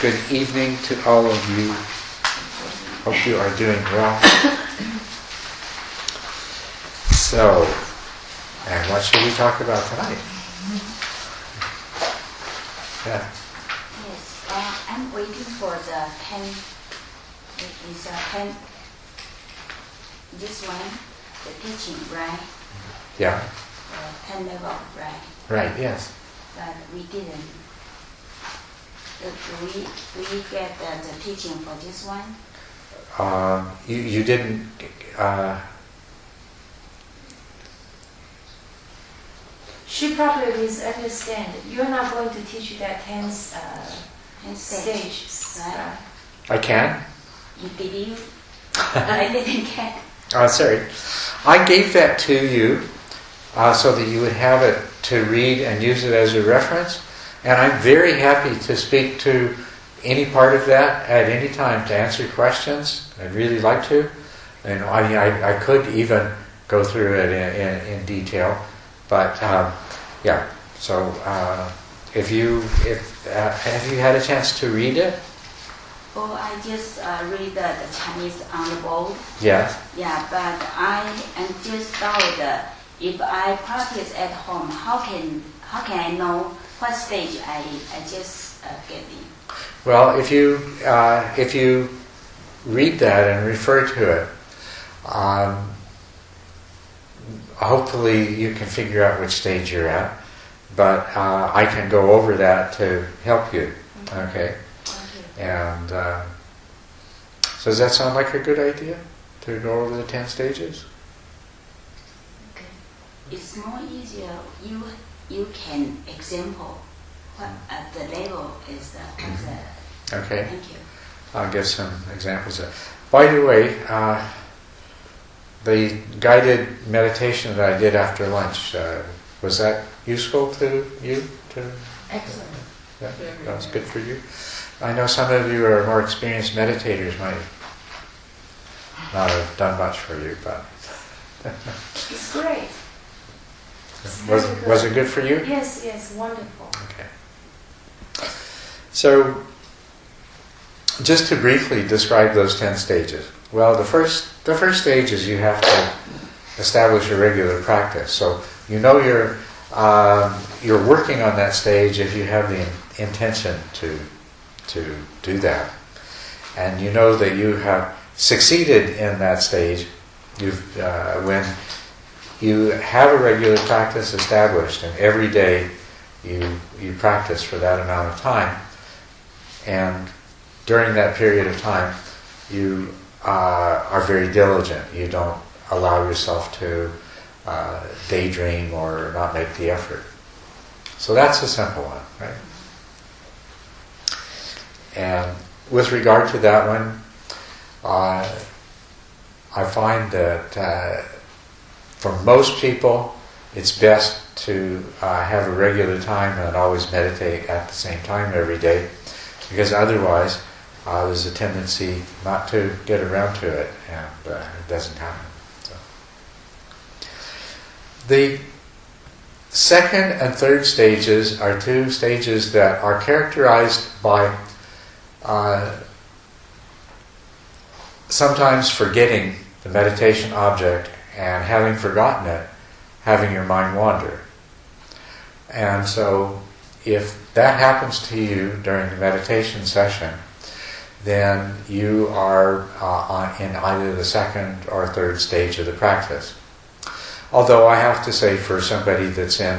Good evening to all of you. Hope you are doing well. So, and what should we talk about tonight? Yeah. Yes, I'm waiting for the pen. It is a pen. This one, the teaching, right? Yeah. Pen level, right? Right. Yes. But we didn't. Do we get the teaching for this one? You didn't. She probably misunderstand. You're not going to teach that 10th stage, right? I can. Did you? I didn't get. Sorry. I gave that to you so that you would have it to read and use it as a reference. And I'm very happy to speak to any part of that at any time to answer questions. I'd really like to. And I could even go through it in detail. But yeah. So have you had a chance to read it? Oh, I just read the Chinese on the board. Yes. Yeah, but I am just thought if I practice at home, how can I know what stage I just get in? Well, if you read that and refer to it, hopefully you can figure out which stage you're at. But I can go over that to help you. Okay. And so does that sound like a good idea to go over the 10 stages? Okay. It's more easier. You can example what at the level is the. Okay. Thank you. I'll give some examples. By the way, the guided meditation that I did after lunch, was that useful to you? Excellent. Yeah, that was good for you. I know some of you are more experienced meditators, might not have done much for you, but It's great. was it good for you? Yes, wonderful. Okay. So, just to briefly describe those 10 stages. Well, the first stage is you have to establish a regular practice. So you know you're working on that stage if you have the intention to do that, and you know that you have succeeded in that stage. When you have a regular practice established, and every day you practice for that amount of time, and during that period of time you are very diligent. You don't allow yourself to daydream or not make the effort. So that's a simple one, right? And with regard to that one, I find that for most people, it's best to have a regular time and always meditate at the same time every day, because otherwise there's a tendency not to get around to it, and it doesn't happen. So. The second and third stages are two stages that are characterized by sometimes forgetting the meditation object, and having forgotten it, having your mind wander. And so if that happens to you during the meditation session, then you are in either the second or third stage of the practice. Although I have to say, for somebody that's in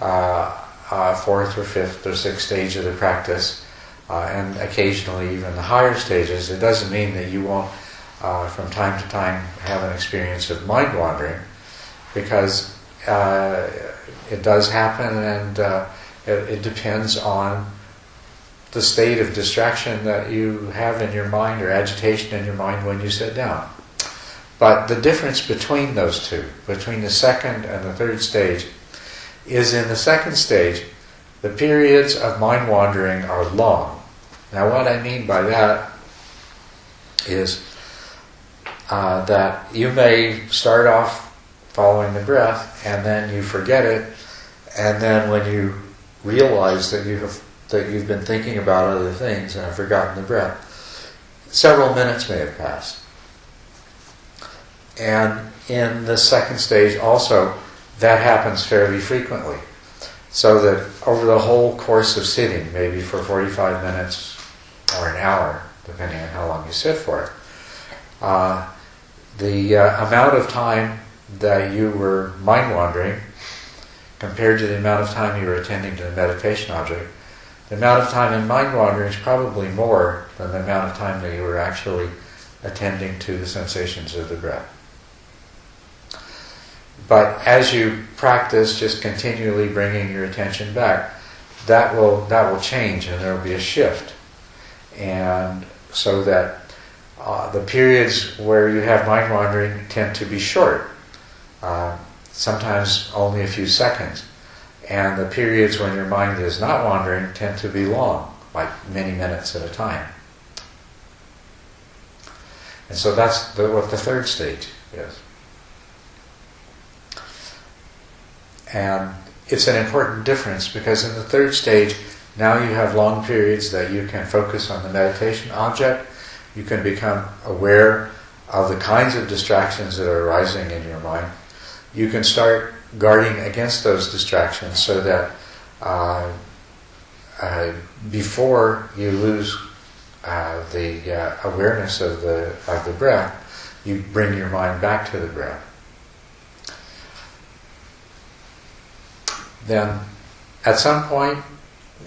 fourth or fifth or sixth stage of the practice, and occasionally even the higher stages, it doesn't mean that you won't from time to time have an experience of mind wandering, because it does happen, and it depends on the state of distraction that you have in your mind, or agitation in your mind when you sit down. But the difference between those two, between the second and the third stage, is in the second stage, the periods of mind wandering are long. Now what I mean by that is that you may start off following the breath, and then you forget it, and then when you realize that you have that you've been thinking about other things and have forgotten the breath, several minutes may have passed. And in the second stage also, that happens fairly frequently. So that over the whole course of sitting, maybe for 45 minutes or an hour, depending on how long you sit for it, the amount of time that you were mind wandering compared to the amount of time you were attending to the meditation object, the amount of time in mind wandering is probably more than the amount of time that you were actually attending to the sensations of the breath. But as you practice just continually bringing your attention back, that will change and there will be a shift. And so that the periods where you have mind wandering tend to be short, sometimes only a few seconds. And the periods when your mind is not wandering tend to be long, like many minutes at a time. And so that's what the third stage is. And it's an important difference because in the third stage, now you have long periods that you can focus on the meditation object. You can become aware of the kinds of distractions that are arising in your mind. You can start guarding against those distractions so that before you lose the awareness of the breath, you bring your mind back to the breath. Then, at some point,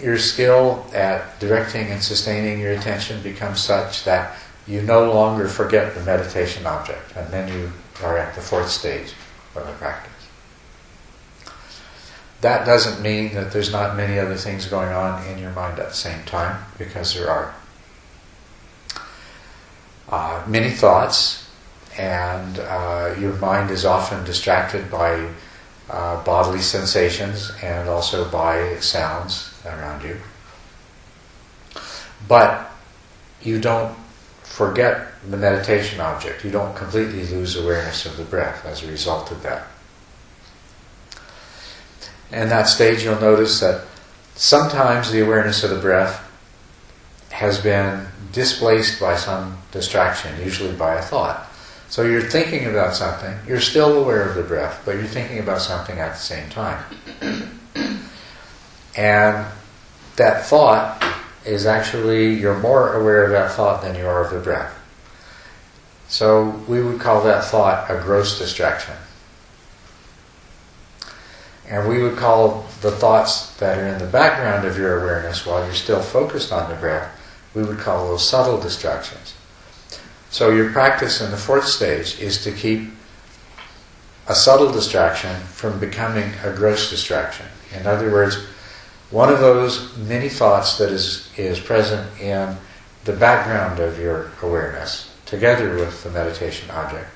your skill at directing and sustaining your attention becomes such that you no longer forget the meditation object, and then you are at the fourth stage of the practice. That doesn't mean that there's not many other things going on in your mind at the same time, because there are. Many thoughts, and your mind is often distracted by bodily sensations and also by sounds around you. But you don't forget the meditation object. You don't completely lose awareness of the breath as a result of that. In that stage, you'll notice that sometimes the awareness of the breath has been displaced by some distraction, usually by a thought. So you're thinking about something, you're still aware of the breath, but you're thinking about something at the same time. And that thought is actually, you're more aware of that thought than you are of the breath. So we would call that thought a gross distraction. And we would call the thoughts that are in the background of your awareness while you're still focused on the breath, we would call those subtle distractions. So your practice in the fourth stage is to keep a subtle distraction from becoming a gross distraction. In other words, one of those many thoughts that is present in the background of your awareness, together with the meditation object,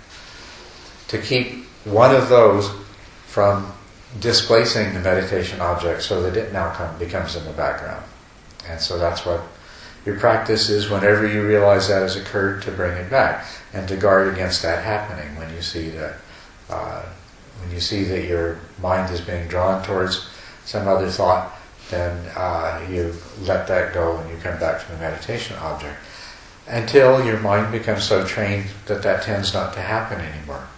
to keep one of those from displacing the meditation object so that it now becomes in the background. And so that's what your practice is, whenever you realize that has occurred, to bring it back and to guard against that happening. When you see that your mind is being drawn towards some other thought, then you let that go and you come back to the meditation object until your mind becomes so trained that that tends not to happen anymore.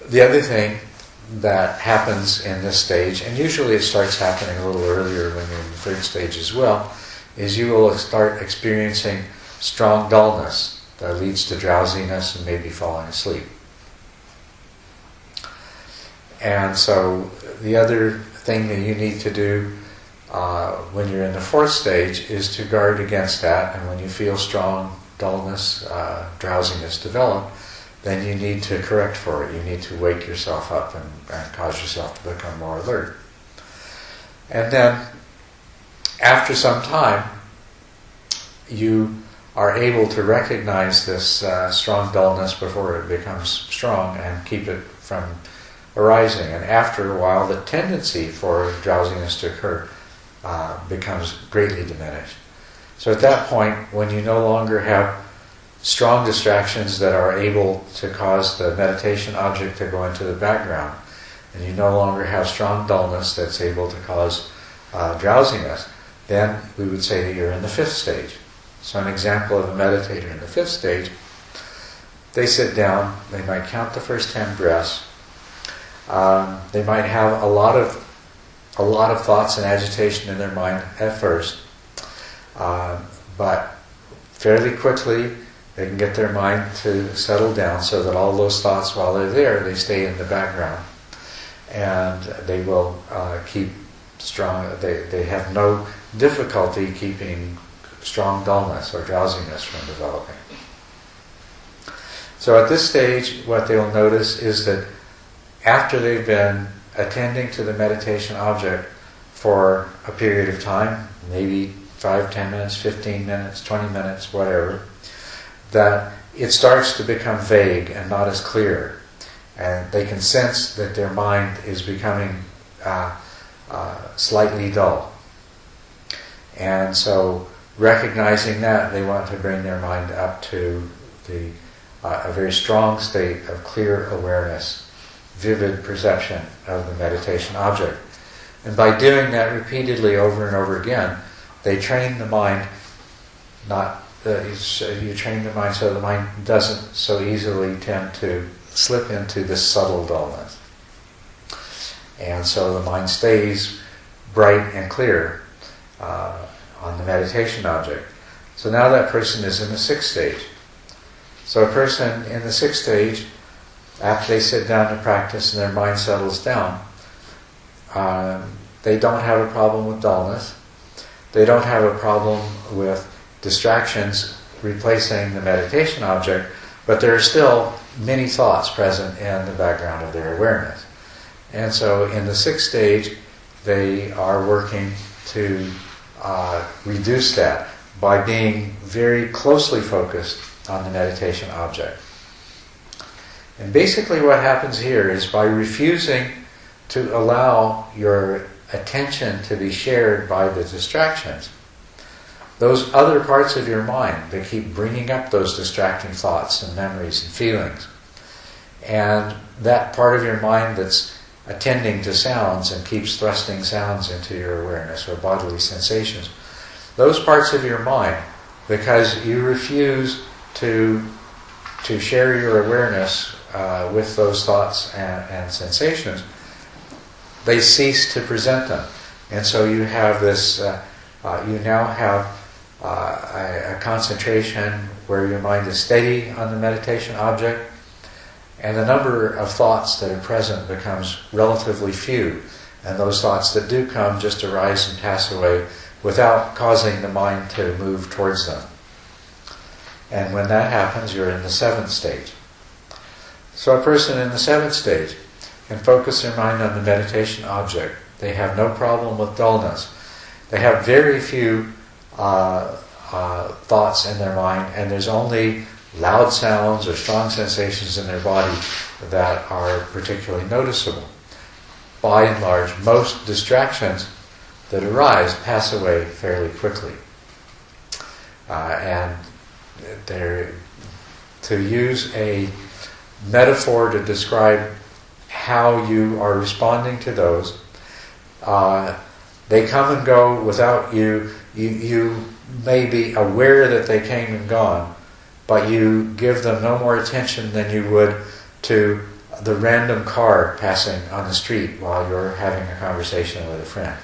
The other thing that happens in this stage, and usually it starts happening a little earlier when you're in the third stage as well, is you will start experiencing strong dullness that leads to drowsiness and maybe falling asleep. And so the other thing that you need to do when you're in the fourth stage is to guard against that, and when you feel strong dullness, drowsiness develop, then you need to correct for it. You need to wake yourself up and cause yourself to become more alert. And then, after some time, you are able to recognize this strong dullness before it becomes strong and keep it from arising. And after a while, the tendency for drowsiness to occur becomes greatly diminished. So at that point, when you no longer have strong distractions that are able to cause the meditation object to go into the background, and you no longer have strong dullness that's able to cause drowsiness, then we would say that you're in the fifth stage. So an example of a meditator in the fifth stage, they sit down, they might count the first 10 breaths, they might have a lot of thoughts and agitation in their mind at first, but fairly quickly they can get their mind to settle down so that all those thoughts, while they're there, they stay in the background, and they will keep strong. They have no difficulty keeping strong dullness or drowsiness from developing. So at this stage, what they'll notice is that after they've been attending to the meditation object for a period of time, maybe 5, 10 minutes, 15 minutes, 20 minutes, whatever, that it starts to become vague and not as clear. And they can sense that their mind is becoming slightly dull. And so, recognizing that, they want to bring their mind up to a very strong state of clear awareness, vivid perception of the meditation object. And by doing that repeatedly over and over again, they train the mind you train the mind so the mind doesn't so easily tend to slip into this subtle dullness. And so the mind stays bright and clear on the meditation object. So now that person is in the sixth stage. So a person in the sixth stage, after they sit down to practice and their mind settles down, they don't have a problem with dullness. They don't have a problem with distractions replacing the meditation object, but there are still many thoughts present in the background of their awareness. And so in the sixth stage, they are working to reduce that by being very closely focused on the meditation object. And basically what happens here is by refusing to allow your attention to be shared by the distractions, those other parts of your mind that keep bringing up those distracting thoughts and memories and feelings, and that part of your mind that's attending to sounds and keeps thrusting sounds into your awareness or bodily sensations, those parts of your mind, because you refuse to share your awareness with those thoughts and sensations, they cease to present them. And so you have this, you now have a concentration where your mind is steady on the meditation object, and the number of thoughts that are present becomes relatively few, and those thoughts that do come just arise and pass away without causing the mind to move towards them. And when that happens, you're in the seventh stage. So a person in the seventh stage can focus their mind on the meditation object. They have no problem with dullness. They have very few thoughts in their mind, and there's only loud sounds or strong sensations in their body that are particularly noticeable. By and large, most distractions that arise pass away fairly quickly. And to use a metaphor to describe how you are responding to those, they come and go without you. You may be aware that they came and gone, but you give them no more attention than you would to the random car passing on the street while you're having a conversation with a friend,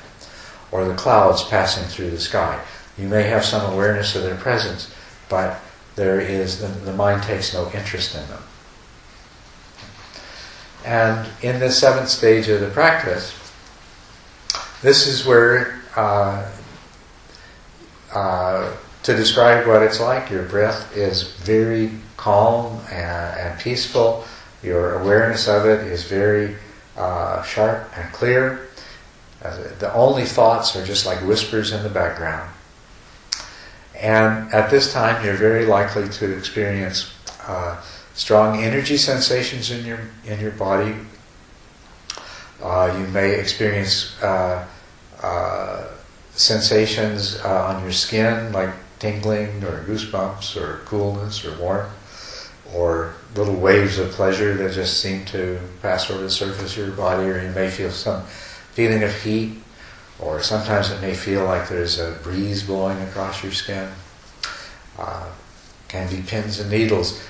or the clouds passing through the sky. You may have some awareness of their presence, but the mind takes no interest in them. And in the seventh stage of the practice, this is where, to describe what it's like, your breath is very calm and peaceful. Your awareness of it is very sharp and clear. The only thoughts are just like whispers in the background. And at this time, you're very likely to experience strong energy sensations in your body. You may experience sensations on your skin, like tingling or goosebumps or coolness or warmth, or little waves of pleasure that just seem to pass over the surface of your body, or you may feel some feeling of heat, or sometimes it may feel like there's a breeze blowing across your skin. Can be pins and needles.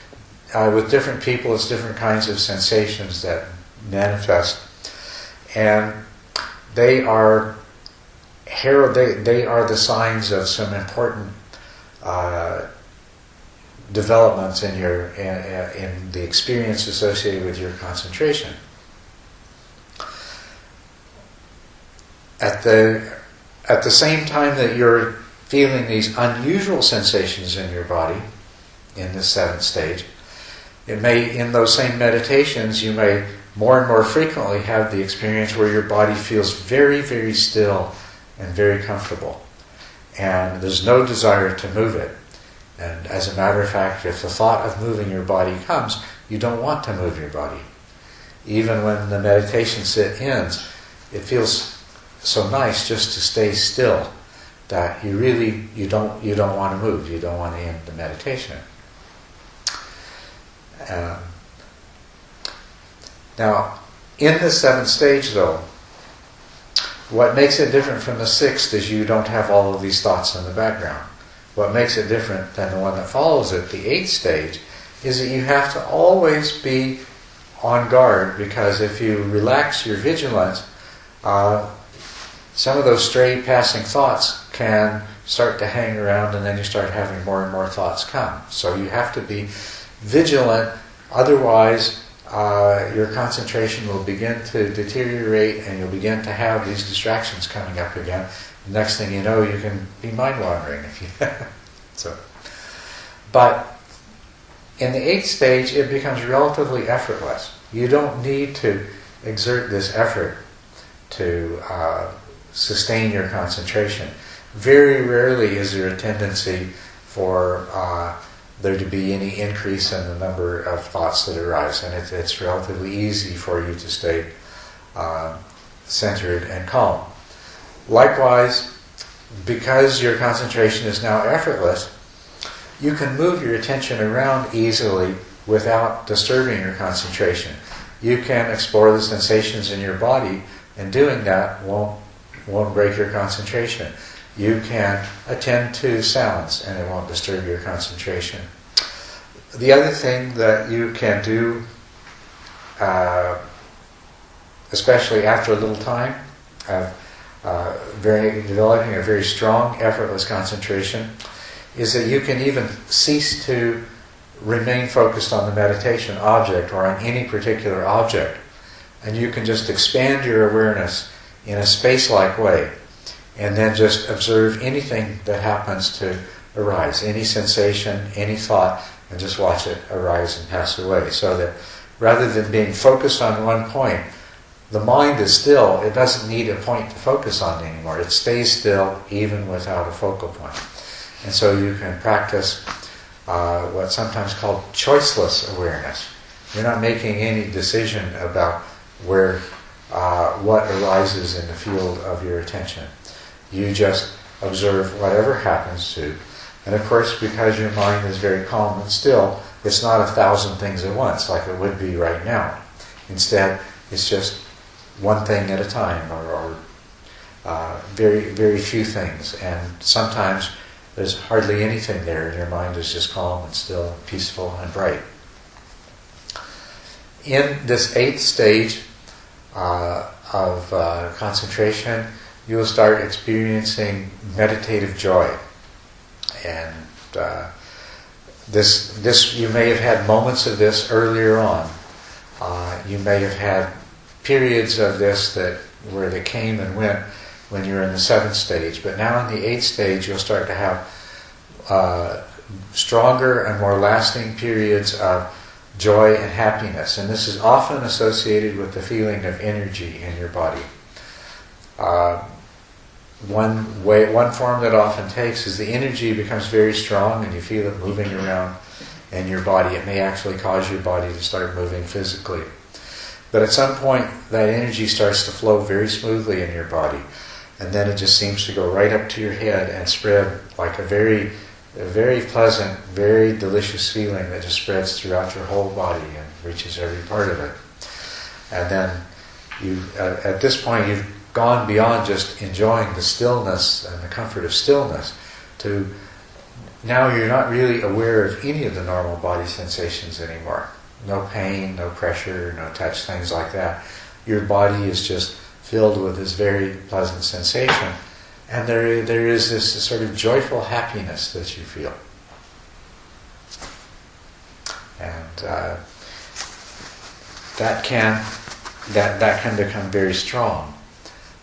With different people, it's different kinds of sensations that manifest, and they are the signs of some important developments in in the experience associated with your concentration. At the same time that you're feeling these unusual sensations in your body, in this seventh stage, in those same meditations, you may more and more frequently have the experience where your body feels very, very still and very comfortable. And there's no desire to move it. And as a matter of fact, if the thought of moving your body comes, you don't want to move your body. Even when the meditation sit ends, it feels so nice just to stay still that you don't want to move. You don't want to end the meditation. Now, in the seventh stage, though, what makes it different from the sixth is you don't have all of these thoughts in the background. What makes it different than the one that follows it, the eighth stage, is that you have to always be on guard, because if you relax your vigilance, some of those stray passing thoughts can start to hang around, and then you start having more and more thoughts come. So you have to be vigilant, otherwise your concentration will begin to deteriorate and you'll begin to have these distractions coming up again. The next thing you know, you can be mind-wandering. But in the eighth stage, it becomes relatively effortless. You don't need to exert this effort to sustain your concentration. Very rarely is there a tendency for there to be any increase in the number of thoughts that arise, and it's relatively easy for you to stay centered and calm. Likewise, because your concentration is now effortless, you can move your attention around easily without disturbing your concentration. You can explore the sensations in your body, and doing that won't break your concentration. You can attend to sounds and it won't disturb your concentration. The other thing that you can do, especially after a little time, developing a very strong, effortless concentration, is that you can even cease to remain focused on the meditation object or on any particular object. And you can just expand your awareness in a space-like way, and then just observe anything that happens to arise, any sensation, any thought, and just watch it arise and pass away. So that rather than being focused on one point, the mind is still. It doesn't need a point to focus on anymore. It stays still even without a focal point. And so you can practice what's sometimes called choiceless awareness. You're not making any decision about what arises in the field of your attention. You just observe whatever happens to. And of course, because your mind is very calm and still, it's not 1,000 things at once like it would be right now. Instead, it's just one thing at a time, or very, very few things. And sometimes there's hardly anything there, and your mind is just calm and still, and peaceful and bright. In this eighth stage of concentration, you will start experiencing meditative joy. And this you may have had moments of this earlier on. You may have had periods of this where they came and went when you're in the seventh stage. But now in the eighth stage, you'll start to have stronger and more lasting periods of joy and happiness. And this is often associated with the feeling of energy in your body. One form that often takes is the energy becomes very strong and you feel it moving around in your body. It may actually cause your body to start moving physically. But at some point, that energy starts to flow very smoothly in your body. And then it just seems to go right up to your head and spread like a very pleasant, very delicious feeling that just spreads throughout your whole body and reaches every part of it. And then at this point, you've gone beyond just enjoying the stillness and the comfort of stillness to now you're not really aware of any of the normal body sensations anymore. No pain, no pressure, no touch, things like that. Your body is just filled with this very pleasant sensation. And there is this sort of joyful happiness that you feel. And that can become very strong,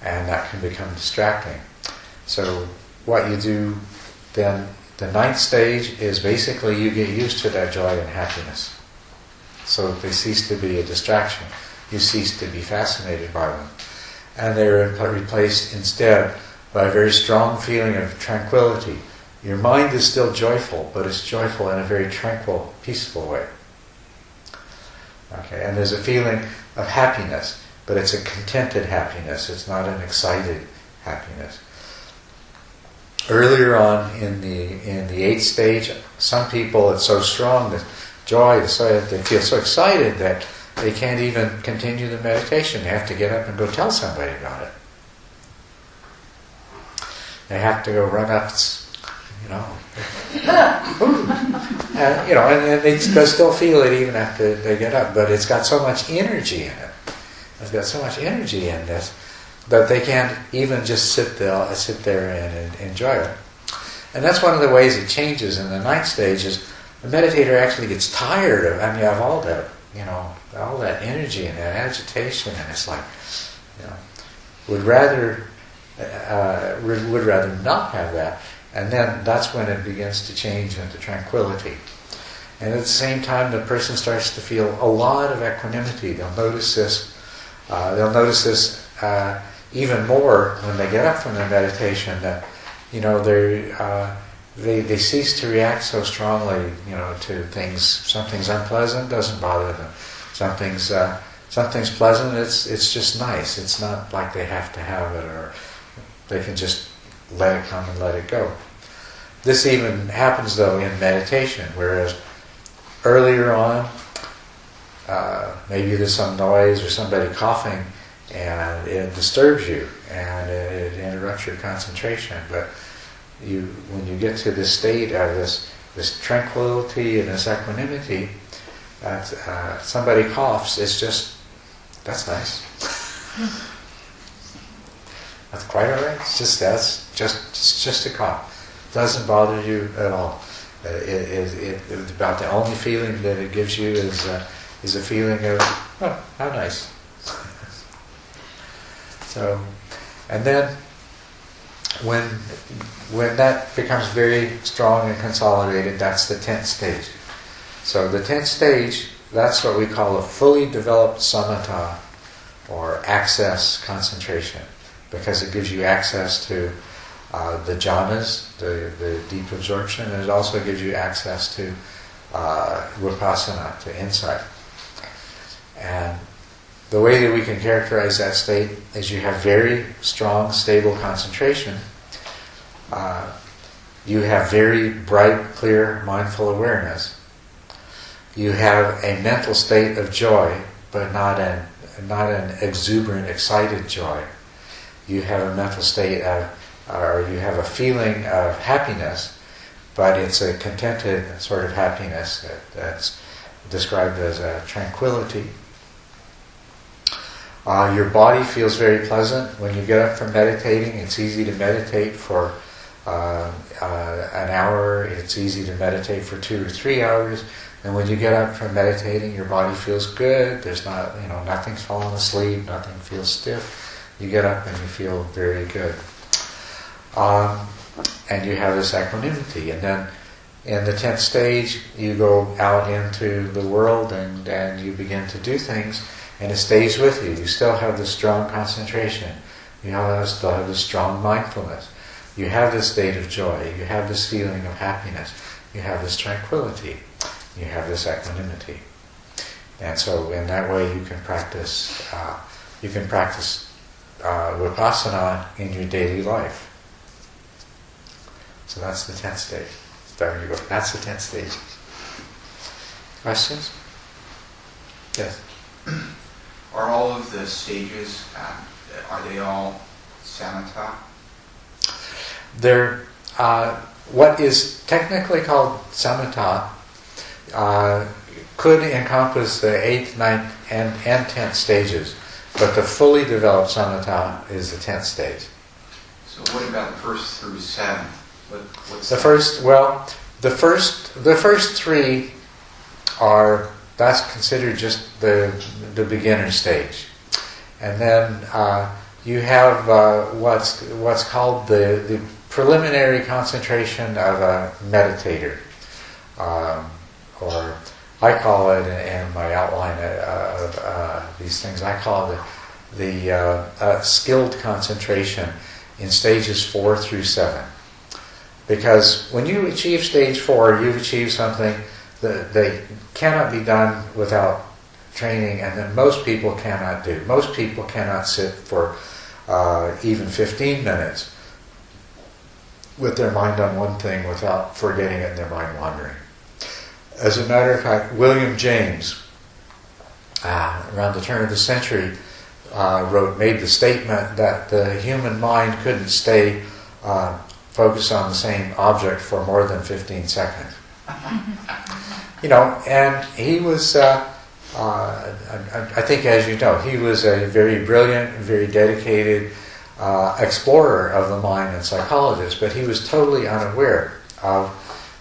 and that can become distracting. So what you do then, the ninth stage is basically you get used to that joy and happiness. So they cease to be a distraction. You cease to be fascinated by them. And they're replaced instead by a very strong feeling of tranquility. Your mind is still joyful, but it's joyful in a very tranquil, peaceful way. Okay, and there's a feeling of happiness, but it's a contented happiness. It's not an excited happiness. Earlier on in the eighth stage, some people, it's so strong, the joy, they feel so excited that they can't even continue the meditation. They have to get up and go tell somebody about it. They have to go run up, and they still feel it even after they get up, but it's got so much energy in it. It's got so much energy in this that they can't even just sit there and enjoy it. And that's one of the ways it changes in the ninth stage is the meditator actually gets tired of all that, all that energy and that agitation, and it's like, would rather not have that. And then that's when it begins to change into tranquility. And at the same time, the person starts to feel a lot of equanimity. They'll notice this. Even more when they get up from their meditation. That they cease to react so strongly, to things. Something's unpleasant doesn't bother them. Something's pleasant. It's just nice. It's not like they have to have it, or they can just let it come and let it go. This even happens though in meditation, whereas earlier on, maybe there's some noise or somebody coughing, and it disturbs you and it interrupts your concentration. But when you get to this state of this tranquility and this equanimity, somebody coughs, that's nice. That's quite all right. It's just a cough. It doesn't bother you at all. It's about the only feeling that it gives you is a feeling of, oh, how nice. So, and then when that becomes very strong and consolidated, that's the 10th stage. So the 10th stage, that's what we call a fully developed samatha, or access concentration, because it gives you access to the jhanas, the deep absorption, and it also gives you access to vipassana, to insight. And the way that we can characterize that state is you have very strong, stable concentration. You have very bright, clear, mindful awareness. You have a mental state of joy, but not an exuberant, excited joy. You have a mental state or you have a feeling of happiness, but it's a contented sort of happiness that's described as a tranquility. Your body feels very pleasant. When you get up from meditating, it's easy to meditate for an hour. It's easy to meditate for 2 or 3 hours. And when you get up from meditating, your body feels good. There's not, nothing's falling asleep. Nothing feels stiff. You get up and you feel very good. And you have this equanimity. And then in the 10th stage, you go out into the world and you begin to do things. And it stays with you. You still have this strong concentration. You still have this strong mindfulness. You have this state of joy. You have this feeling of happiness. You have this tranquility. You have this equanimity. And so in that way you can practice vipassana in your daily life. So that's the 10th stage. There you go. That's the 10th stage. Questions? Yes. Are all of the stages, Are they all samatha? They're, what is technically called samatha could encompass the 8th, 9th, and 10th stages, but the fully developed samatha is the 10th stage. So what about the first through 7th? What's The first, well, the first 3 are, that's considered just the beginner stage, and then you have what's called the preliminary concentration of a meditator, or I call it in my outline of these things, I call it the skilled concentration in stages 4 through 7. Because when you achieve stage 4, you've achieved something that cannot be done without training, and that most people cannot do. Most people cannot sit for even 15 minutes with their mind on one thing without forgetting it and their mind wandering. As a matter of fact, William James, around the turn of the century, made the statement that the human mind couldn't stay focused on the same object for more than 15 seconds. And he was, I think as you know, he was a very brilliant, very dedicated explorer of the mind and psychologist, but he was totally unaware of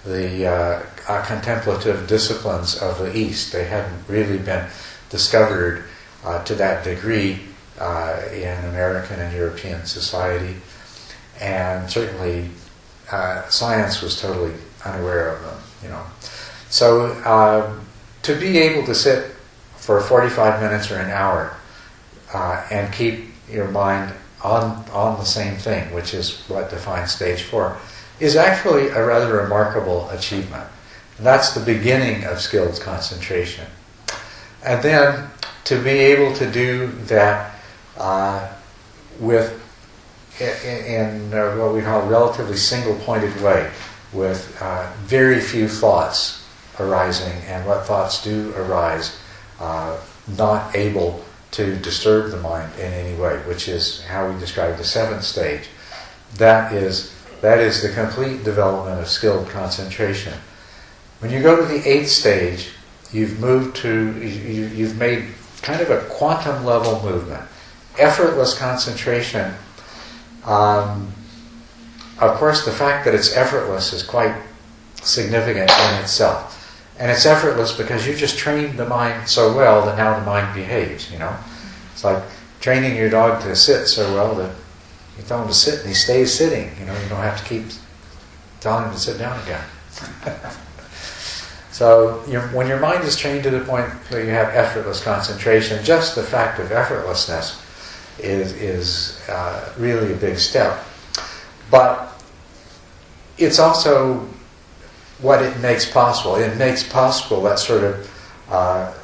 the contemplative disciplines of the East. They hadn't really been discovered to that degree in American and European society, and certainly science was totally unaware of them. So to be able to sit for 45 minutes or an hour and keep your mind on the same thing, which is what defines stage 4, is actually a rather remarkable achievement. And that's the beginning of skilled concentration. And then to be able to do that in what we call a relatively single-pointed way, with very few thoughts arising, and what thoughts do arise, not able to disturb the mind in any way, which is how we describe the 7th stage. That is the complete development of skilled concentration. When you go to the 8th stage, you've made kind of a quantum level movement. Effortless concentration. Of course, the fact that it's effortless is quite significant in itself. And it's effortless because you just trained the mind so well that now the mind behaves, It's like training your dog to sit so well that you tell him to sit and he stays sitting. You don't have to keep telling him to sit down again. So when your mind is trained to the point where you have effortless concentration, just the fact of effortlessness is really a big step. But it's also what it makes possible. It makes possible that sort of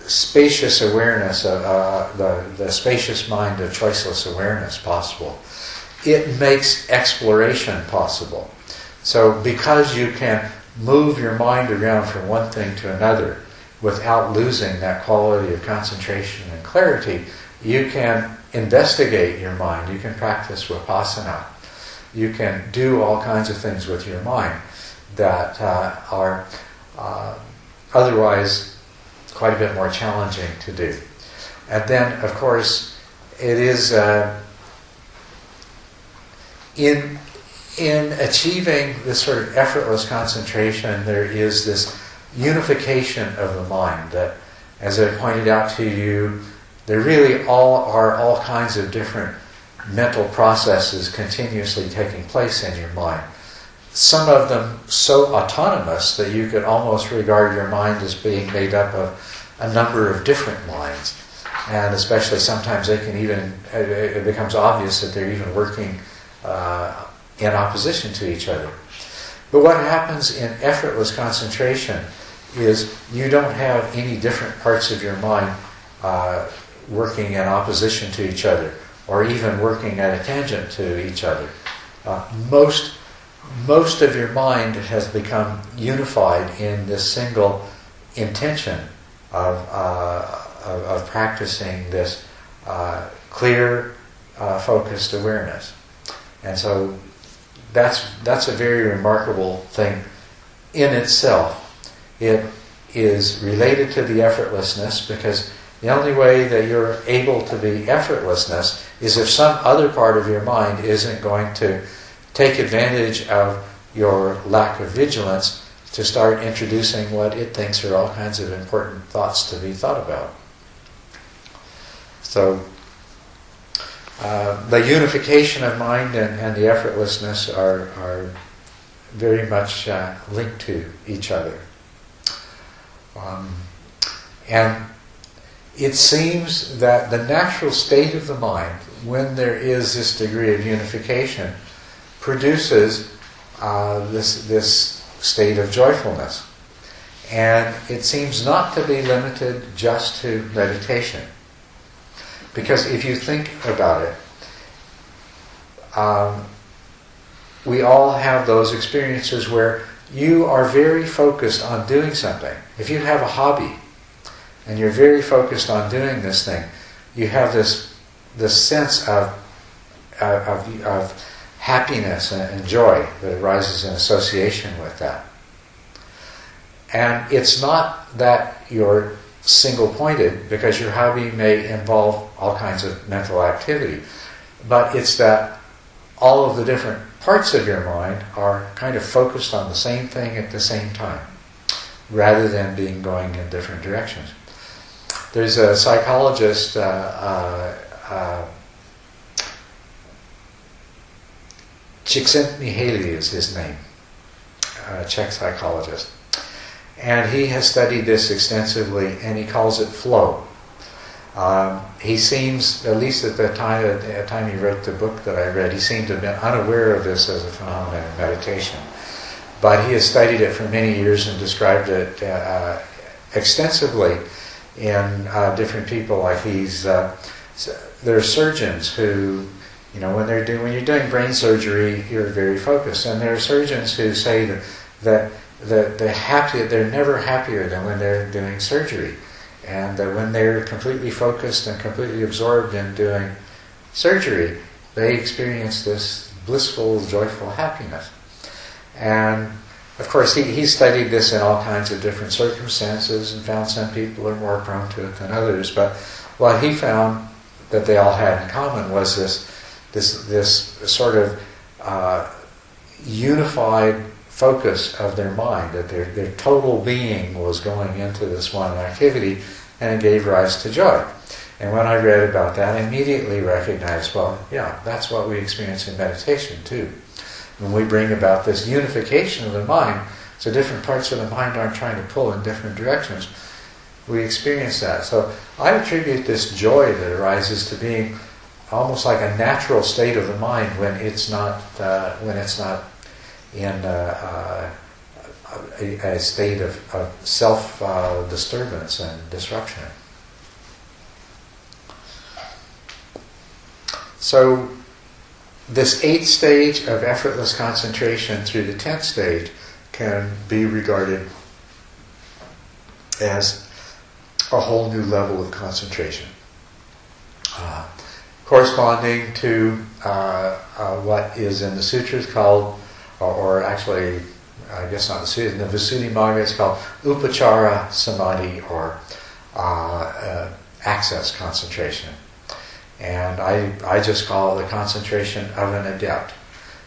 spacious awareness, the spacious mind of choiceless awareness possible. It makes exploration possible. So because you can move your mind around from one thing to another without losing that quality of concentration and clarity, you can investigate your mind. You can practice vipassana. You can do all kinds of things with your mind that are otherwise quite a bit more challenging to do. And then, of course, it is in achieving this sort of effortless concentration, there is this unification of the mind that, as I pointed out to you, there really are all kinds of different mental processes continuously taking place in your mind. Some of them so autonomous that you could almost regard your mind as being made up of a number of different minds. And especially sometimes it becomes obvious that they're even working in opposition to each other. But what happens in effortless concentration is you don't have any different parts of your mind working in opposition to each other, or even working at a tangent to each other. Most of your mind has become unified in this single intention of practicing this clear, focused awareness. And so that's a very remarkable thing in itself. It is related to the effortlessness, because the only way that you're able to be effortlessness is if some other part of your mind isn't going to take advantage of your lack of vigilance to start introducing what it thinks are all kinds of important thoughts to be thought about. So the unification of mind and the effortlessness are very much linked to each other. And it seems that the natural state of the mind, when there is this degree of unification, produces this state of joyfulness. And it seems not to be limited just to meditation. Because if you think about it, we all have those experiences where you are very focused on doing something. If you have a hobby and you're very focused on doing this thing, you have this sense of happiness and joy that arises in association with that. And it's not that you're single-pointed, because your hobby may involve all kinds of mental activity, but it's that all of the different parts of your mind are kind of focused on the same thing at the same time, rather than being going in different directions. There's a psychologist, Csikszentmihalyi is his name, a Czech psychologist. And he has studied this extensively, and he calls it flow. He seems, at least at the time he wrote the book that I read, he seemed to have been unaware of this as a phenomenon in meditation. But he has studied it for many years and described it extensively in different people. Like there are surgeons who, when you're doing brain surgery, you're very focused. And there are surgeons who say that they're never happier than when they're doing surgery. And that when they're completely focused and completely absorbed in doing surgery, they experience this blissful, joyful happiness. And of course, he studied this in all kinds of different circumstances and found some people are more prone to it than others. But what he found that they all had in common was this sort of unified focus of their mind, that their total being was going into this one activity, and it gave rise to joy. And when I read about that, I immediately recognized, well, yeah, that's what we experience in meditation too. When we bring about this unification of the mind, so different parts of the mind aren't trying to pull in different directions, we experience that. So I attribute this joy that arises to being almost like a natural state of the mind when it's not in a state of self-disturbance and disruption. So this 8th stage of effortless concentration through the 10th stage can be regarded as a whole new level of concentration, corresponding to what is in the sutras called, or actually, I guess not the Sutras, in the Visuddhimagga it's called Upachara Samadhi, or access concentration. And I just call it the concentration of an adept,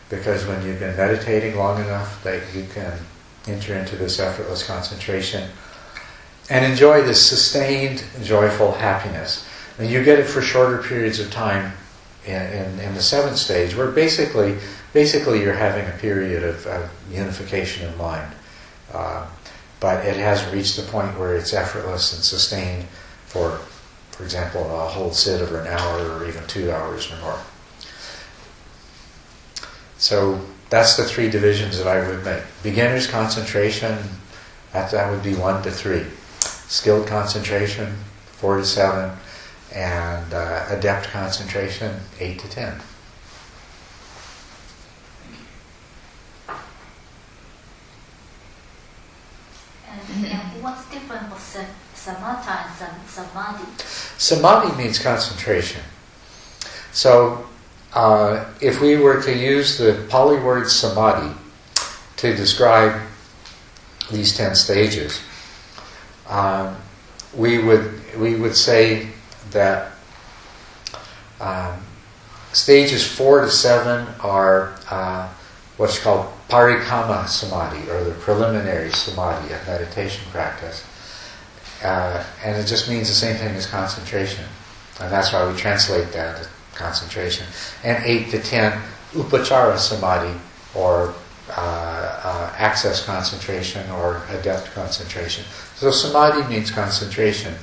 because when you've been meditating long enough that you can enter into this effortless concentration and enjoy this sustained, joyful happiness. And you get it for shorter periods of time in the 7th stage, where basically you're having a period of unification of mind. But it hasn't reached the point where it's effortless and sustained for example, a whole sit over an hour or even 2 hours or more. So that's the 3 divisions that I would make. Beginner's concentration, that would be 1 to 3. Skilled concentration, 4 to 7. And adept concentration, 8 to 10. And what's different with samatha and samadhi? Samadhi means concentration. So, if we were to use the Pali word samadhi to describe these 10 stages, we would say that stages 4 to 7 are what's called parikama samadhi, or the preliminary samadhi of meditation practice. And it just means the same thing as concentration. And that's why we translate that as concentration. And 8 to 10, upachara samadhi, or access concentration, or adept concentration. So samadhi means concentration.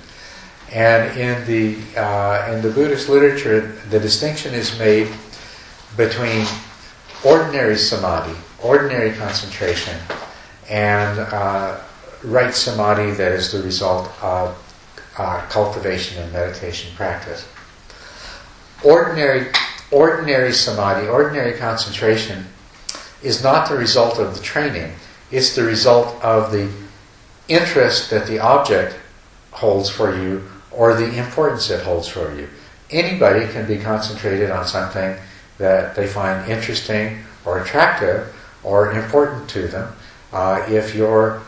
And in the Buddhist literature, the distinction is made between ordinary samadhi, ordinary concentration, and right samadhi that is the result of cultivation and meditation practice. Ordinary samadhi, ordinary concentration, is not the result of the training. It's the result of the interest that the object holds for you, or the importance it holds for you. Anybody can be concentrated on something that they find interesting or attractive or important to them. If you are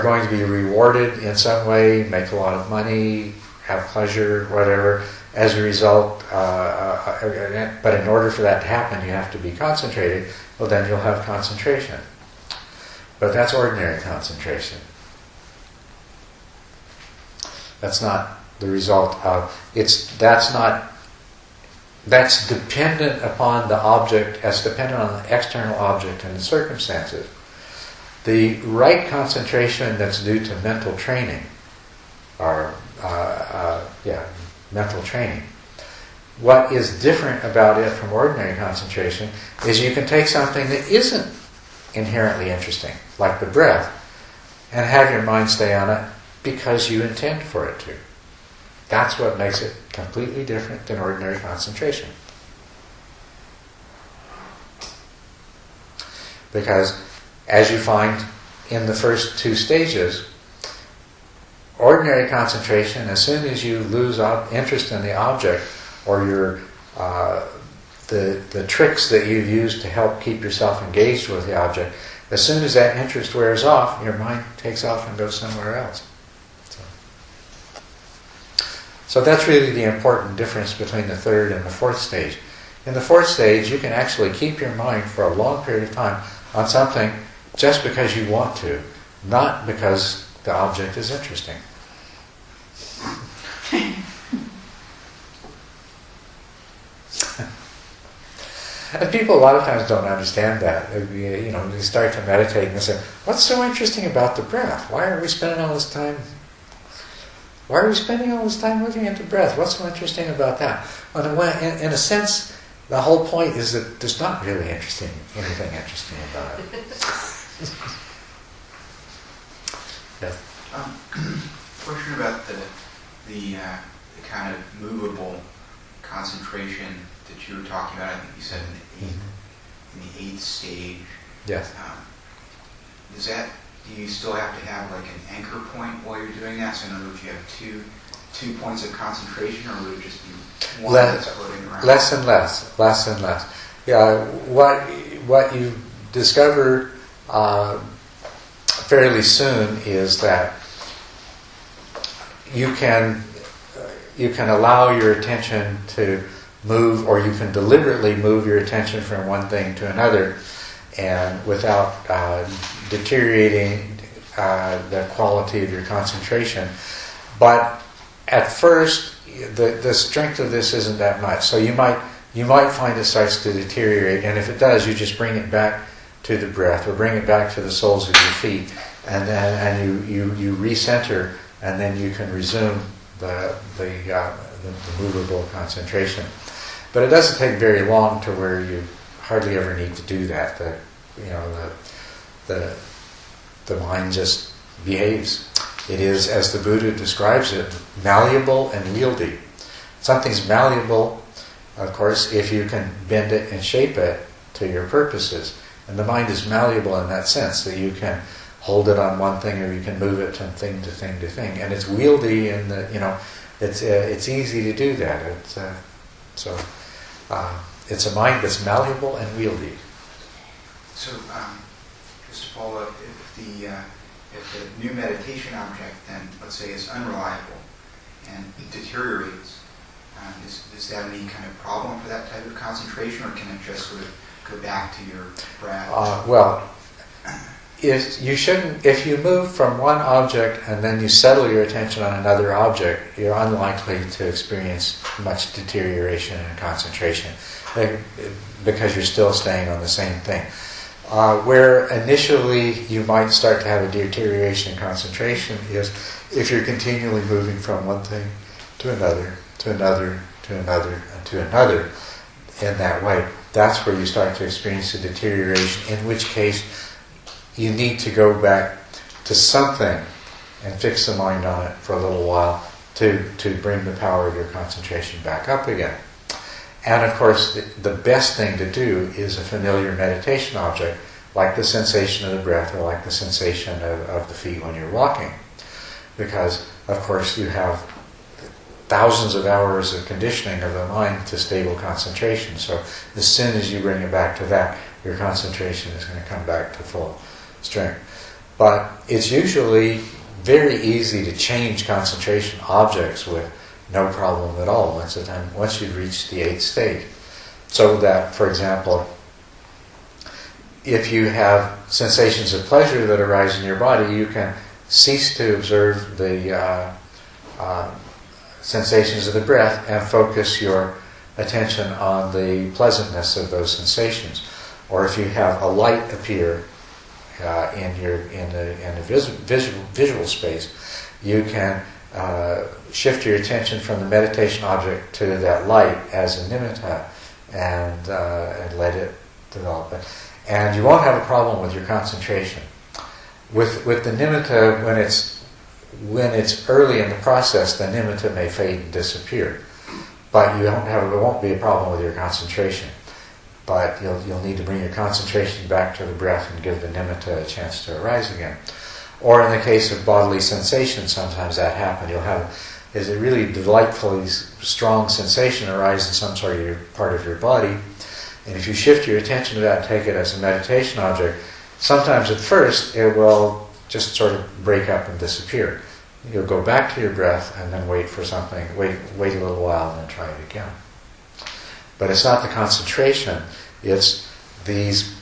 going to be rewarded in some way, make a lot of money, have pleasure, whatever, as a result, but in order for that to happen, you have to be concentrated, well, then you'll have concentration. But that's ordinary concentration. That's not the result of, that's dependent upon the object, as dependent on the external object and the circumstances. The right concentration that's due to mental training, mental training. What is different about it from ordinary concentration is you can take something that isn't inherently interesting, like the breath, and have your mind stay on it because you intend for it to. That's what makes it completely different than ordinary concentration. Because, as you find in the first 2 stages, ordinary concentration, as soon as you lose interest in the object, or the tricks that you've used to help keep yourself engaged with the object, as soon as that interest wears off, your mind takes off and goes somewhere else. So that's really the important difference between the 3rd and the 4th stage. In the 4th stage, you can actually keep your mind for a long period of time on something just because you want to, not because the object is interesting. And people a lot of times don't understand that. They start to meditate and they say, "What's so interesting about the breath? Why are we spending all this time? Why are we spending all this time looking at the breath? What's so interesting about that?" Well, in a sense, the whole point is that there's not really anything interesting about it. Yes. Question about the kind of movable concentration that you were talking about. I think you said in the 8th stage. Yes. Do you still have to have like an anchor point while you're doing that? So in other words, you have two points of concentration, or would it just be one that's floating around? Less and less. Yeah, what you discover fairly soon is that you can allow your attention to move, or you can deliberately move your attention from one thing to another, and without deteriorating the quality of your concentration. But at first, the strength of this isn't that much. So you might find it starts to deteriorate, and if it does, you just bring it back to the breath, or bring it back to the soles of your feet, and you recenter, and then you can resume the movable concentration. But it doesn't take very long to where you hardly ever need to do that. The mind just behaves. It is, as the Buddha describes it, malleable and wieldy. Something's malleable, of course, if you can bend it and shape it to your purposes. And the mind is malleable in that sense, that you can hold it on one thing, or you can move it from thing to thing to thing. And it's wieldy in the, it's easy to do that. It's a mind that's malleable and wieldy. So, just to follow up, if the new meditation object then, let's say, is unreliable and it deteriorates, is that any kind of problem for that type of concentration, or can it just sort of go back to your breath? If you move from one object and then you settle your attention on another object, you're unlikely to experience much deterioration in concentration because you're still staying on the same thing. Where initially you might start to have a deterioration in concentration is if you're continually moving from one thing to another, to another, to another, and to another in that way. That's where you start to experience a deterioration, in which case you need to go back to something and fix the mind on it for a little while to bring the power of your concentration back up again. And of course, the best thing to do is a familiar meditation object, like the sensation of the breath or like the sensation of the feet when you're walking. Because, of course, you have thousands of hours of conditioning of the mind to stable concentration. So as soon as you bring it back to that, your concentration is going to come back to full strength. But it's usually very easy to change concentration objects with no problem at all once you've reached the 8th stage. So that, for example, if you have sensations of pleasure that arise in your body, you can cease to observe the sensations of the breath and focus your attention on the pleasantness of those sensations. Or if you have a light appear in the visual space, you can shift your attention from the meditation object to that light as a nimitta and let it develop. And you won't have a problem with your concentration. With the nimitta, when it's early in the process, the nimitta may fade and disappear, but it won't be a problem with your concentration. But you'll need to bring your concentration back to the breath and give the nimitta a chance to arise again. Or in the case of bodily sensation, sometimes that happens. You'll have a really delightfully strong sensation arise in some sort of part of your body, and if you shift your attention to that and take it as a meditation object, sometimes at first it will just sort of break up and disappear. You'll go back to your breath and then wait a little while and then try it again. But it's not the concentration, it's these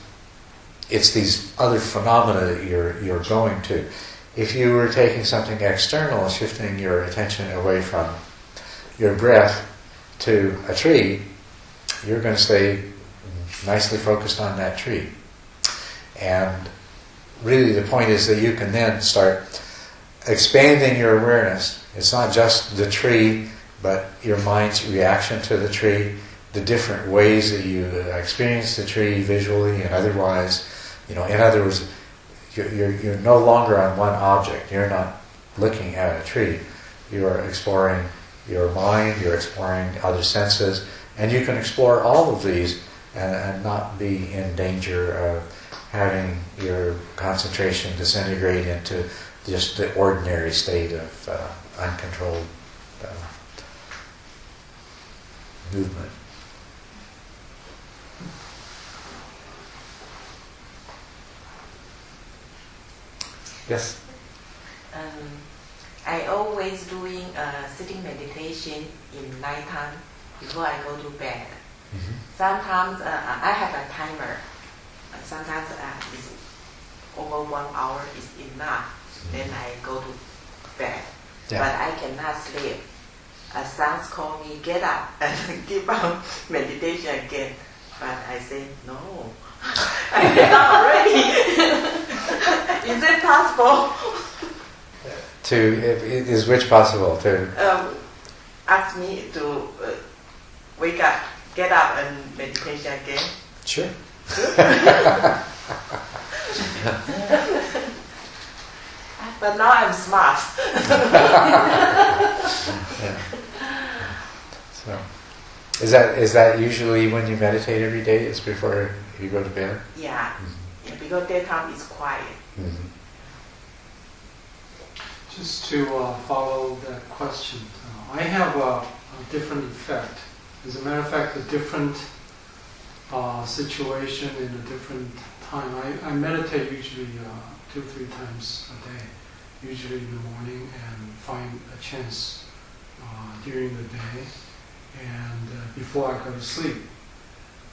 other phenomena that you're going to. If you were taking something external, shifting your attention away from your breath to a tree, you're going to stay nicely focused on that tree. And really the point is that you can then start expanding your awareness. It's not just the tree, but your mind's reaction to the tree, the different ways that you experience the tree visually and otherwise. In other words, you're no longer on one object. You're not looking at a tree. You're exploring your mind, you're exploring other senses, and you can explore all of these and not be in danger of having your concentration disintegrate into just the ordinary state of uncontrolled movement. Yes? I always doing sitting meditation in nighttime before I go to bed. Mm-hmm. Sometimes I have a timer. Sometimes it's over 1 hour is enough. Mm-hmm. Then I go to bed. Yeah. But I cannot sleep. Sons call me, get up and give up meditation again. But I say, no, I get up already. Is it possible? Is which possible? Ask me to wake up, get up and meditation again. Sure. But now I'm smart. Yeah. So, is that usually when you meditate every day? Is before you go to bed? Yeah, Mm-hmm. yeah, because daytime is quiet. Mm-hmm. Just to follow that question, I have a different effect. As a matter of fact, a different situation in a different time. I meditate usually 2-3 times a day, usually in the morning, and find a chance during the day and before I go to sleep.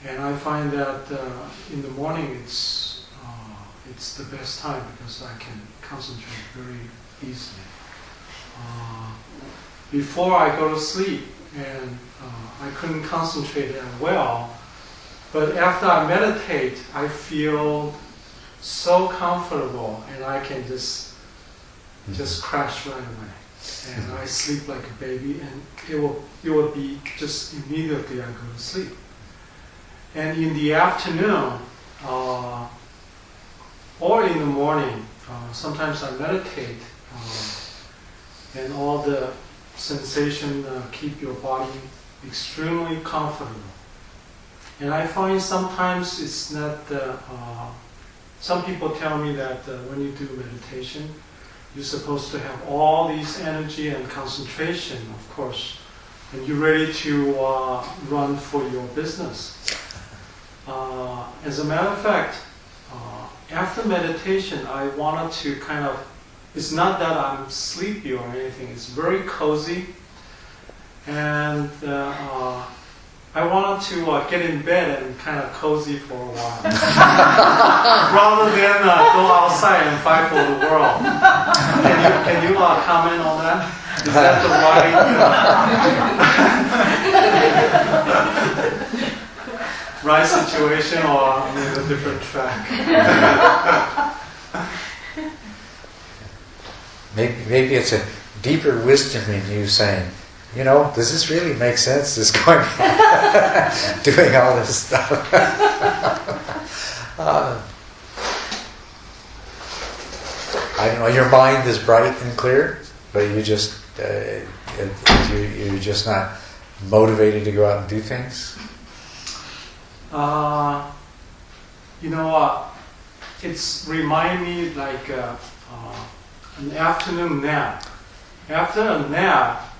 And I find that in the morning it's the best time because I can concentrate very easily. Before I go to sleep, and I couldn't concentrate that well, but after I meditate, I feel so comfortable, and I can just crash right away, and I sleep like a baby, and it will be just immediately I go to sleep. And in the afternoon or in the morning, sometimes I meditate, and all the sensation keep your body extremely comfortable. And I find sometimes it's not, some people tell me that when you do meditation, you're supposed to have all these energy and concentration, of course, and you're ready to run for your business. As a matter of fact, after meditation, I wanted to kind of, it's not that I'm sleepy or anything, it's very cozy, and I wanted to get in bed and kind of cozy for a while, rather than go outside and fight for the world. Can you comment on that? Is that the right situation, or I'm in a different track? Maybe it's a deeper wisdom in you saying, does this really make sense? This going on, doing all this stuff. I don't know. Your mind is bright and clear, but you're just not motivated to go out and do things. It's remind me like an afternoon nap. After a nap,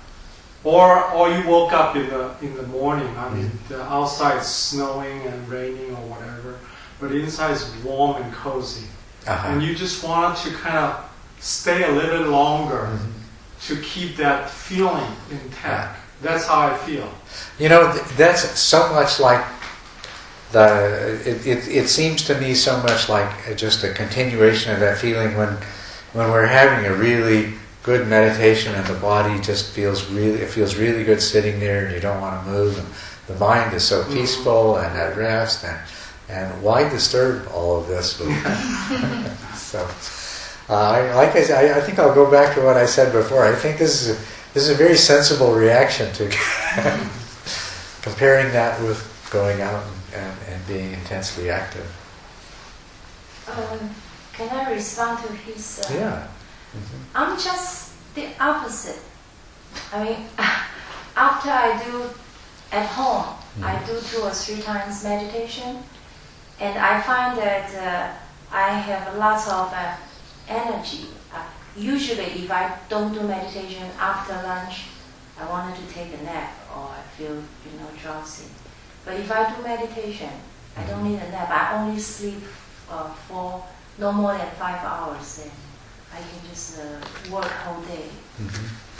or you woke up in the morning. I mean, the outside is snowing and raining or whatever, but inside is warm and cozy, and you just wanted to kind of stay a little bit longer to keep that feeling intact. That's how I feel. That's so much like it seems to me so much like just a continuation of that feeling when we're having a really good meditation and the body just feels really good sitting there, and you don't want to move, and the mind is so peaceful and at rest, and why disturb all of this? So, like I said, I think I'll go back to what I said before. I think this is a very sensible reaction to comparing that with going out and being intensely active. Can I respond to his? Yeah. I'm just the opposite. I mean, after I do at home, I do 2 or 3 times meditation, and I find that I have lots of energy. Usually, if I don't do meditation after lunch, I wanted to take a nap or I feel drowsy. But if I do meditation, I don't need a nap. I only sleep for no more than 5 hours. Then I can just work whole day.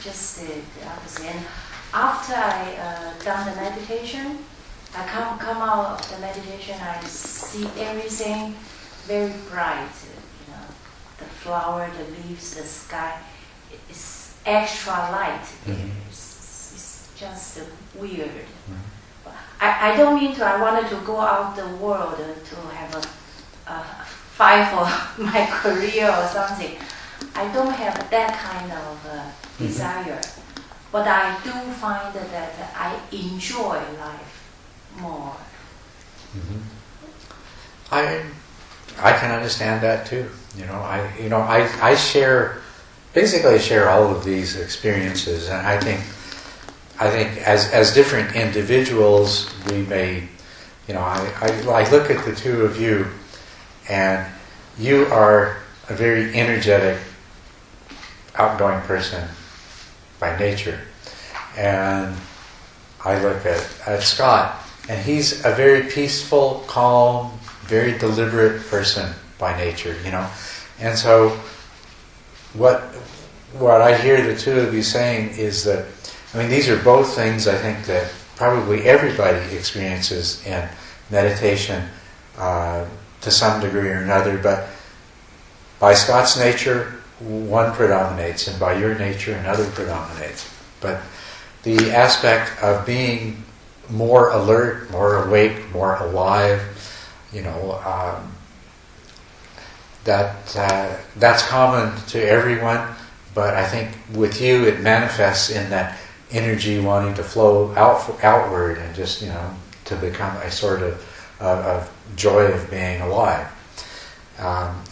Just the opposite. And after I done the meditation, I come out of the meditation. I see everything very bright. The flower, the leaves, the sky. It's extra light. It's just weird. I don't mean to. I wanted to go out the world to have a fight for my career or something. I don't have that kind of desire, but I do find that I enjoy life more. I can understand that too. I share all of these experiences, and I think as different individuals, we may, I look at the two of you, and you are a very energetic, outgoing person by nature, and I look at Scott, and he's a very peaceful, calm, very deliberate person by nature, And so what I hear the two of you saying is that, these are both things I think that probably everybody experiences in meditation to some degree or another, but by Scott's nature, one predominates, and by your nature, another predominates. But the aspect of being more alert, more awake, more alive, that's common to everyone, but I think with you it manifests in that energy wanting to flow outward and just, to become a sort of joy of being alive.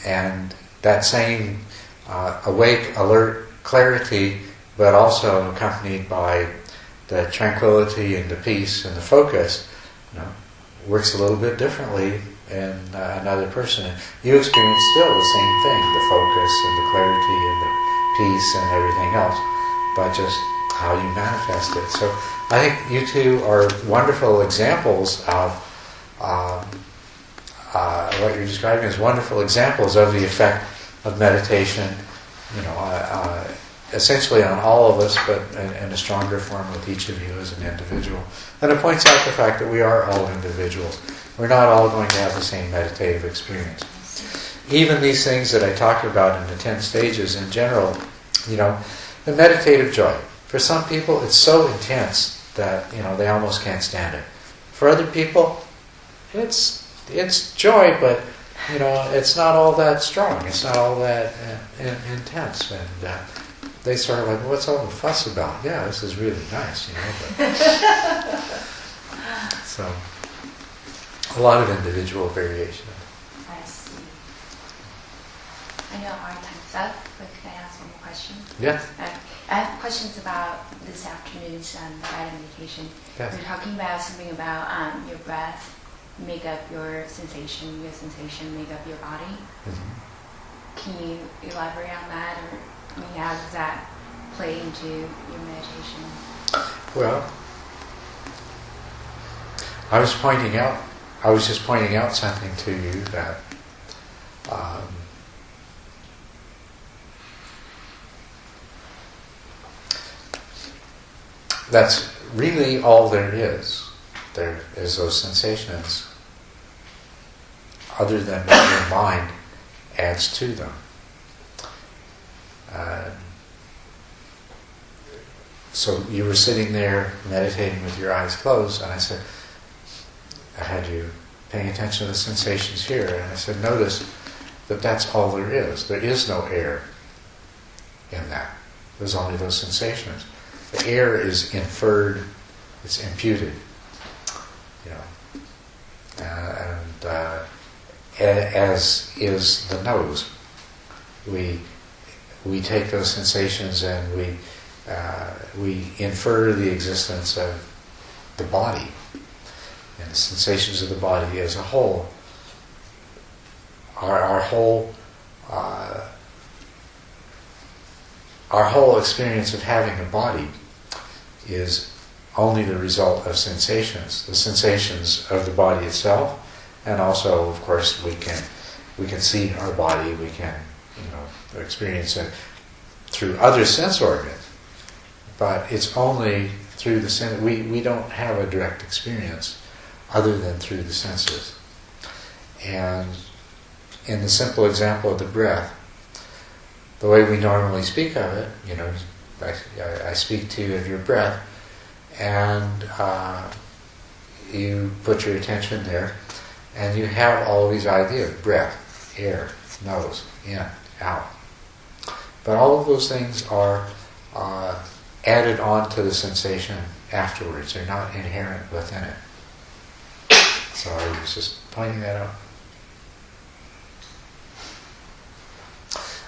And that same awake, alert clarity, but also accompanied by the tranquility and the peace and the focus, works a little bit differently in another person. You experience still the same thing, the focus and the clarity and the peace and everything else, but just how you manifest it. So I think you two are wonderful examples of what you're describing as wonderful examples of the effect of meditation, essentially on all of us, but in a stronger form with each of you as an individual. And it points out the fact that we are all individuals. We're not all going to have the same meditative experience. Even these things that I talk about in the 10 stages in general, the meditative joy. For some people, it's so intense that, they almost can't stand it. For other people, it's joy, but, it's not all that strong. It's not all that intense. And they sort of like, what's all the fuss about? Yeah, this is really nice, But so, a lot of individual variation. I see. I know our time's up, but can I ask one more question? Yes. I have questions about this afternoon's guided meditation. Yes. We're talking about something about your breath make up your sensation make up your body. Mm-hmm. Can you elaborate on that, or how does that play into your meditation? Well, I was just pointing out something to you that that's really all there is. There is those sensations, other than what your mind adds to them. So you were sitting there meditating with your eyes closed, and I had you paying attention to the sensations here, and I said, notice that that's all there is. There is no air in that. There's only those sensations. The air is inferred, it's imputed, as is the nose. We take those sensations and we infer the existence of the body and the sensations of the body as a whole. Our whole experience of having a body is only the result of sensations, the sensations of the body itself, and also, of course, we can see our body, we can experience it through other sense organs, but it's only through the sense. We don't have a direct experience other than through the senses. And in the simple example of the breath, the way we normally speak of it, I speak to you of your breath, and you put your attention there, and you have all these ideas: breath, air, nose, in, out. But all of those things are added on to the sensation afterwards. They're not inherent within it. So I was just pointing that out.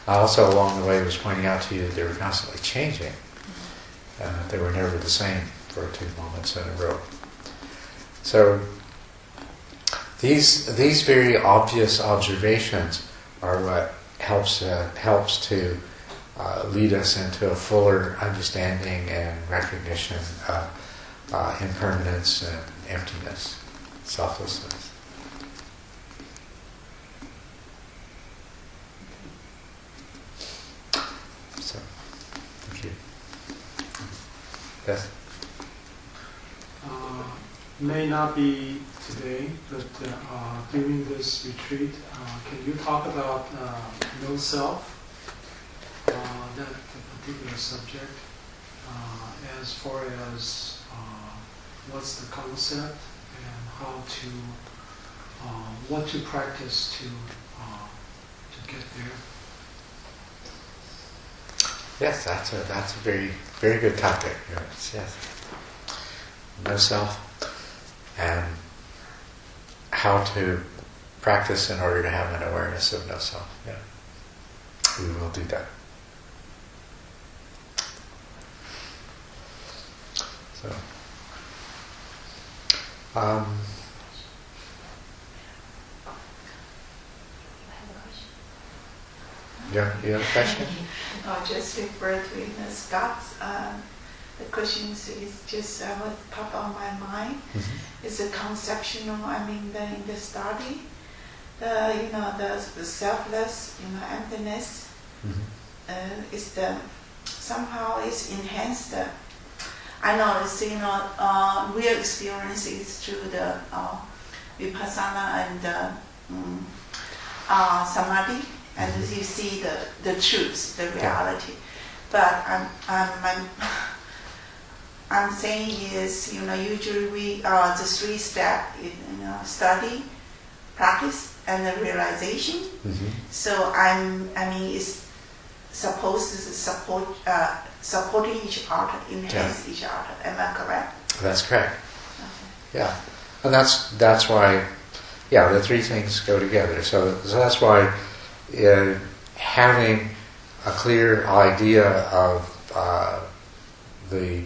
I also, along the way, was pointing out to you that they were constantly changing. They were never the same for 2 moments in a row. So these very obvious observations are what helps to lead us into a fuller understanding and recognition of impermanence and emptiness, selflessness. So, thank you. Yes? May not be today, but during this retreat, can you talk about no self, that particular subject, as far as what's the concept and how to, what to practice to get there? Yes, that's a very, very good topic. Yes. No self and how to practice in order to have an awareness of no self. Yeah. We will do that. So, you have a question? Just refer to Scott's. The questions is just what popped on my mind. Mm-hmm. It's a conceptual. In the study, the selfless, emptiness. Mm-hmm. Is the somehow is enhanced. I know it's real experience is through the vipassana and samadhi, and you see the truth, the reality. But I'm saying is usually we the 3-step study, practice, and the realization. Mm-hmm. So it's supposed to support supporting each other, enhance each other. Am I correct? That's correct. Okay. Yeah, and that's why. Yeah, the three things go together. So that's why having a clear idea of the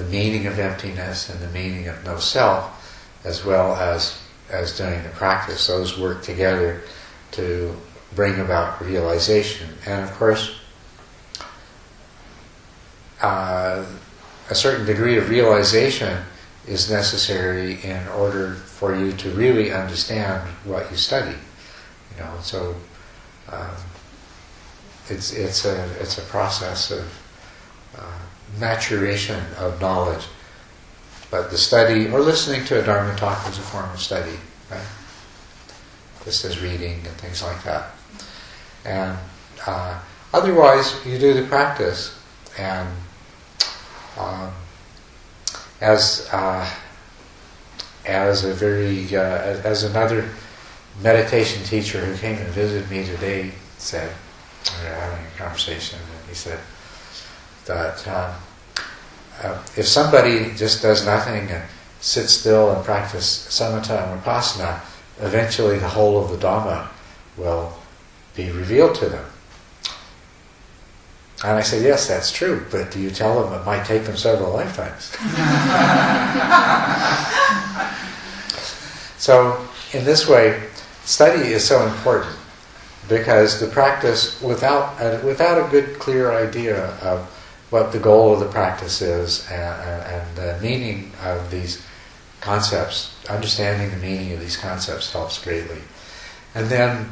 meaning of emptiness and the meaning of no self, as well as doing the practice, those work together to bring about realization. And of course, a certain degree of realization is necessary in order for you to really understand what you study. So it's a process of maturation of knowledge. But the study or listening to a Dharma talk is a form of study, right? Just as reading and things like that. And otherwise, you do the practice. And as another meditation teacher who came and visited me today said, we were having a conversation, and he said that if somebody just does nothing and sits still and practice samatha and vipassana, eventually the whole of the Dhamma will be revealed to them. And I said, yes, that's true, but do you tell them it might take them several lifetimes? So, in this way, study is so important, because the practice, without a good, clear idea of what the goal of the practice is and the meaning of these concepts, understanding the meaning of these concepts helps greatly. And then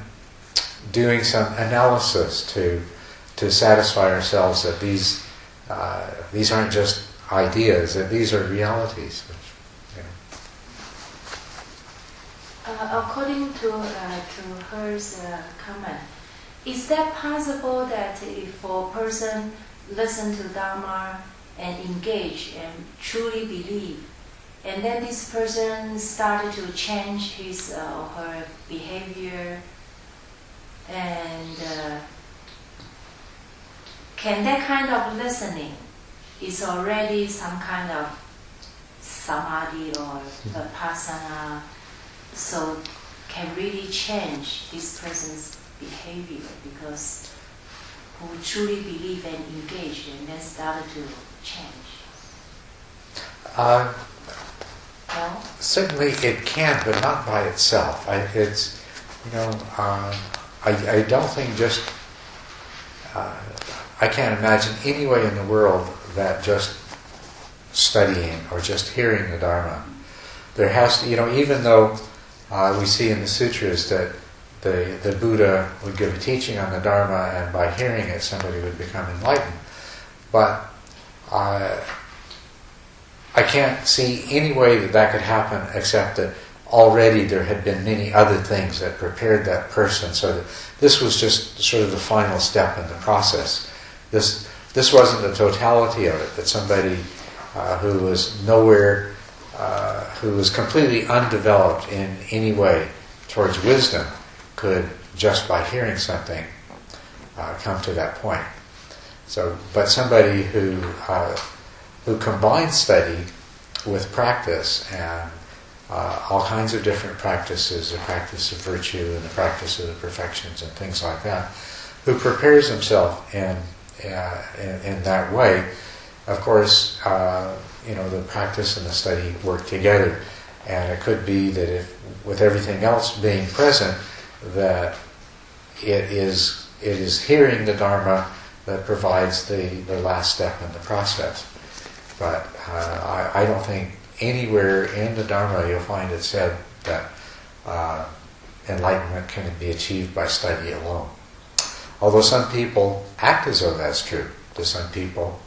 doing some analysis to satisfy ourselves that these aren't just ideas, that these are realities. According to her's comment, is that possible that if a person listen to Dharma and engage and truly believe, and then this person started to change his or her behavior, and can that kind of listening is already some kind of samadhi or vipassana, so can really change this person's behavior, because who truly believe and engage and then started to change? No? Certainly it can, but not by itself. I don't think just I can't imagine any way in the world that just studying or just hearing the Dharma, there has to, even though we see in the sutras that the Buddha would give a teaching on the Dharma, and by hearing it somebody would become enlightened. But I can't see any way that could happen except that already there had been many other things that prepared that person, so that this was just sort of the final step in the process. This wasn't the totality of it, that somebody who was nowhere, who was completely undeveloped in any way towards wisdom, could, just by hearing something, come to that point. So, but somebody who combines study with practice, and all kinds of different practices, the practice of virtue and the practice of the perfections and things like that, who prepares himself in that way, of course, the practice and the study work together. And it could be that if, with everything else being present, that it is hearing the Dharma that provides the last step in the process. But I don't think anywhere in the Dharma you'll find it said that enlightenment can be achieved by study alone. Although some people act as though that's true. To some people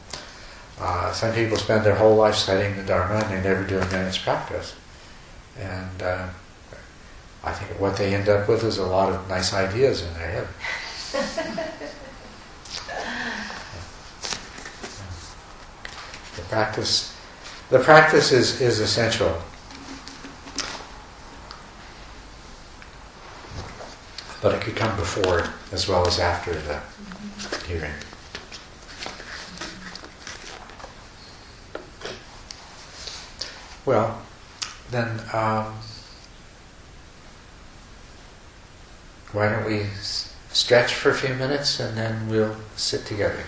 spend their whole life studying the Dharma and they never do a minute's practice. And I think what they end up with is a lot of nice ideas in their head. The practice is essential. But it could come before as well as after the hearing. Well, then why don't we stretch for a few minutes and then we'll sit together.